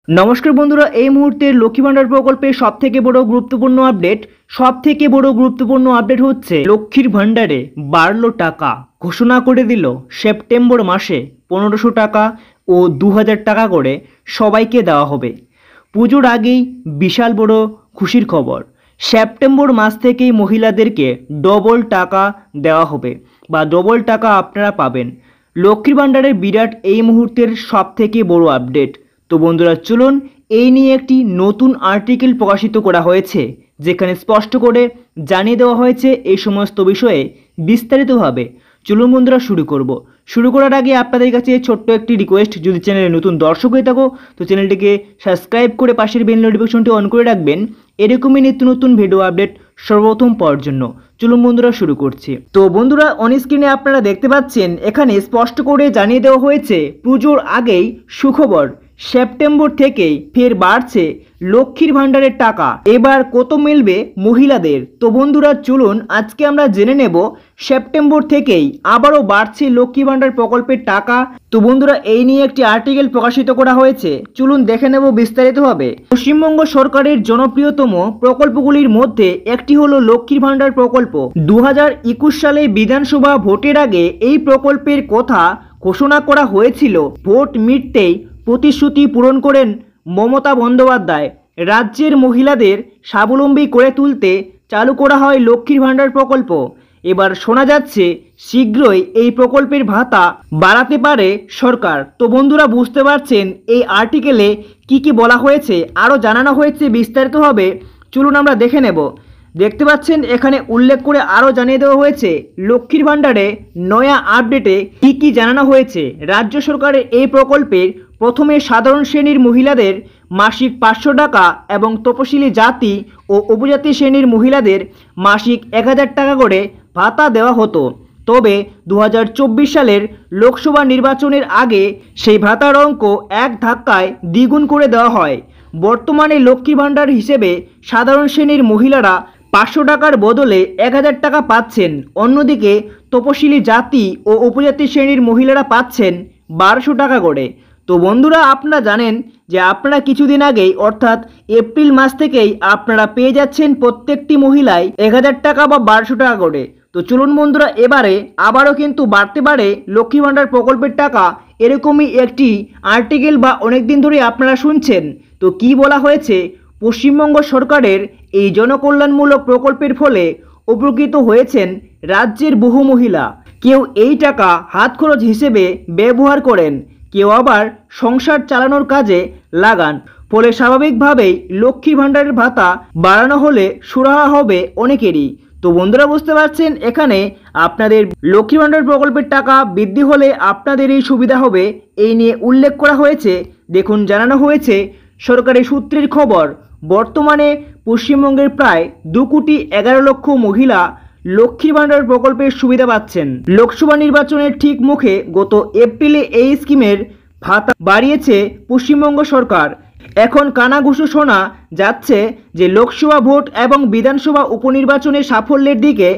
নমস্কার বন্ধুরা, এই মুহূর্তে লক্ষ্মী ভান্ডার প্রকল্পের সবথেকে বড় গুরুত্বপূর্ণ আপডেট হচ্ছে লক্ষ্মীর ভান্ডারে বাড়লো টাকা। ঘোষণা করে দিল সেপ্টেম্বর মাসে 1500 টাকা ও 2000 টাকা করে সবাইকে দেওয়া হবে। পুজোর আগেই বিশাল বড় খুশির খবর, সেপ্টেম্বর মাস থেকেই মহিলাদেরকে ডবল টাকা দেওয়া হবে বা ডবল টাকা আপনারা পাবেন। লক্ষ্মীর ভান্ডারের বিরাট এই মুহূর্তের সবথেকে বড় আপডেট। তো বন্ধুরা চলুন, এই নিয়ে একটি নতুন আর্টিকেল প্রকাশিত করা হয়েছে, যেখানে স্পষ্ট করে জানিয়ে দেওয়া হয়েছে এই সমস্ত বিষয়ে বিস্তারিতভাবে। চলুন বন্ধুরা শুরু করার আগে আপনাদের কাছে ছোট্ট একটি রিকোয়েস্ট, যদি চ্যানেলে নতুন দর্শক হয়ে থাকো তো চ্যানেলটিকে সাবস্ক্রাইব করে পাশের বেল নোটিফিকেশনটি অন করে রাখবেন, এরকমই নিত্য নতুন ভিডিও আপডেট সর্বপ্রথম পাওয়ার জন্য। চলুন বন্ধুরা শুরু করছি। তো বন্ধুরা, অন স্ক্রিনে আপনারা দেখতে পাচ্ছেন এখানে স্পষ্ট করে জানিয়ে দেওয়া হয়েছে পুজোর আগেই সুখবর, সেপ্টেম্বর থেকেই ফের বাড়ছে লক্ষ্মীর ভান্ডারের টাকা। এবার কত মিলবে মহিলাদের? তো বন্ধুরা চলুন আজকে আমরা জেনে নেব সেপ্টেম্বর থেকেই আবারও বাড়ছে লক্ষ্মী ভান্ডার প্রকল্পের টাকা। তো বন্ধুরা এই নিয়ে একটি আর্টিকেল প্রকাশিত করা হয়েছে, চলুন দেখে নেব বিস্তারিতভাবে। পশ্চিমবঙ্গ সরকারের জনপ্রিয়তম প্রকল্পগুলির মধ্যে একটি হলো লক্ষ্মীর ভান্ডার প্রকল্প। 2021 সালে বিধানসভা ভোটের আগে এই প্রকল্পের কথা ঘোষণা করা হয়েছিল। ভোট মিটতেই প্রতিশ্রুতি পূরণ করেন মমতা বন্দ্যোপাধ্যায়। রাজ্যের মহিলাদের স্বাবলম্বী করে তুলতে চালু করা হয় লক্ষ্মীর ভান্ডার প্রকল্প। এবার শোনা যাচ্ছে শীঘ্রই এই প্রকল্পের ভাতা বাড়াতে পারে সরকার। তো বন্ধুরা বুঝতে পারছেন এই আর্টিকেলে কি বলা হয়েছে, আরও জানানো হয়েছে বিস্তারিতভাবে। চলুন আমরা দেখে নেব। দেখতে পাচ্ছেন এখানে উল্লেখ করে আরও জানিয়ে দেওয়া হয়েছে লক্ষ্মীর ভান্ডারে নয়া আপডেটে কি জানানো হয়েছে। রাজ্য সরকারের এই প্রকল্পের প্রথমে সাধারণ শ্রেণীর মহিলাদের মাসিক 500 টাকা এবং তপশিলি জাতি ও উপজাতি শ্রেণীর মহিলাদের মাসিক 1000 টাকা করে ভাতা দেওয়া হতো। তবে 2024 সালের লোকসভা নির্বাচনের আগে সেই ভাতার অঙ্ক এক ধাক্কায় দ্বিগুণ করে দেওয়া হয়। বর্তমানে লক্ষ্মী ভান্ডার হিসেবে সাধারণ শ্রেণীর মহিলারা 500 টাকার বদলে 1000 টাকা পাচ্ছেন। অন্যদিকে তপশিলি জাতি ও উপজাতি শ্রেণীর মহিলারা পাচ্ছেন 1200 টাকা করে। তো বন্ধুরা আপনারা জানেন যে আপনারা কিছুদিন আগেই অর্থাৎ এপ্রিল মাস থেকেই আপনারা পেয়ে যাচ্ছেন প্রত্যেকটি মহিলাই 1000 টাকা বা 1200 টাকা করে। তো চলুন বন্ধুরা এবারে আবারও কিন্তু বাড়তে পারে লক্ষ্মী ভান্ডার প্রকল্পের টাকা, এরকমই একটি আর্টিকেল বা অনেকদিন ধরে আপনারা শুনছেন। তো কি বলা হয়েছে, পশ্চিমবঙ্গ সরকারের এই জনকল্যাণমূলক প্রকল্পের ফলে উপকৃত হয়েছেন রাজ্যের বহু মহিলা। কেউ এই টাকা হাত খরচ হিসেবে ব্যবহার করেন, কেউ আবার সংসার চালানোর কাজে লাগান। ফলে স্বাভাবিকভাবেই লক্ষ্মী ভান্ডারের ভাতা বাড়ানো হলে সুরাহা হবে অনেকেরই। তো বন্ধুরা বুঝতে পারছেন এখানে আপনাদের লক্ষ্মী ভান্ডার প্রকল্পের টাকা বৃদ্ধি হলে আপনাদের এই সুবিধা হবে, এই নিয়ে উল্লেখ করা হয়েছে। দেখুন জানানো হয়েছে সরকারি সূত্রের খবর, বর্তমানে পশ্চিমবঙ্গের প্রায় 2,11,00,000 মহিলা লক্ষ্মী ভান্ডার প্রকল্পের সুবিধা পাচ্ছেন। লোকসভা নির্বাচনের ঠিক মুখে গত এপ্রিলে এই স্কিমের ভাতা বাড়িয়েছে পশ্চিমবঙ্গ সরকার। এখন কানাঘুষো শোনা যাচ্ছে যে লোকসভা ভোট এবং বিধানসভা উপনির্বাচনের সাফল্যের দিকে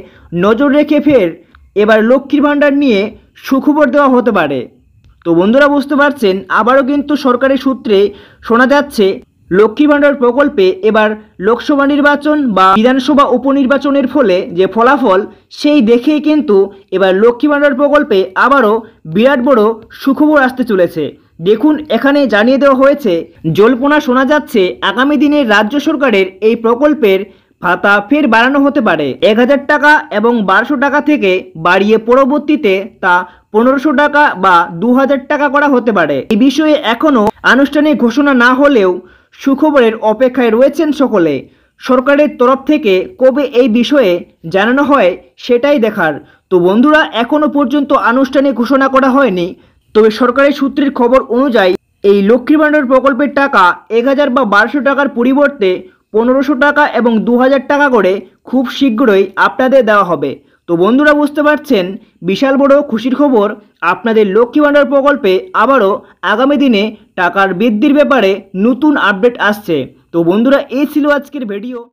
নজর রেখে ফের এবার লক্ষ্মীর ভান্ডার নিয়ে সুখবর দেওয়া হতে পারে। তো বন্ধুরা বুঝতে পারছেন আবারও কিন্তু সরকারি সূত্রে শোনা যাচ্ছে লক্ষ্মী ভান্ডার প্রকল্পে এবার লোকসভা নির্বাচন বা বিধানসভা উপনির্বাচনের ফলে যে ফলাফল সেই দেখেই কিন্তু এবার লক্ষ্মী ভান্ডার প্রকল্পে আবারও বিরাট বড় সুখবর আসতে চলেছে। দেখুন এখানে জানিয়ে দেওয়া হয়েছে, জল্পনা শোনা যাচ্ছে আগামী দিনে রাজ্য সরকারের এই প্রকল্পের ভাতা ফের বাড়ানো হতে পারে। 1000 টাকা এবং 1200 টাকা থেকে বাড়িয়ে পরবর্তীতে তা 1500 টাকা বা 2000 টাকা করা হতে পারে। এই বিষয়ে এখনও আনুষ্ঠানিক ঘোষণা না হলেও সুখবরের অপেক্ষায় রয়েছেন সকলে। সরকারের তরফ থেকে কবে এই বিষয়ে জানানো হয় সেটাই দেখার। তো বন্ধুরা এখনও পর্যন্ত আনুষ্ঠানিক ঘোষণা করা হয়নি, তবে সরকারি সূত্রের খবর অনুযায়ী এই লক্ষ্মী ভান্ডার প্রকল্পের টাকা 1000 বা 1200 টাকার পরিবর্তে 1500 টাকা এবং 2000 টাকা করে খুব শীঘ্রই আপনাদের দেওয়া হবে। তো বন্ধুরা বুঝতে পারছেন বিশাল বড় খুশির খবর, আপনাদের লক্ষ্মী ভান্ডার প্রকল্পে আবারও আগামী দিনে টাকার বৃদ্ধির ব্যাপারে নতুন আপডেট আসছে। তো বন্ধুরা এই ছিল আজকের ভিডিও।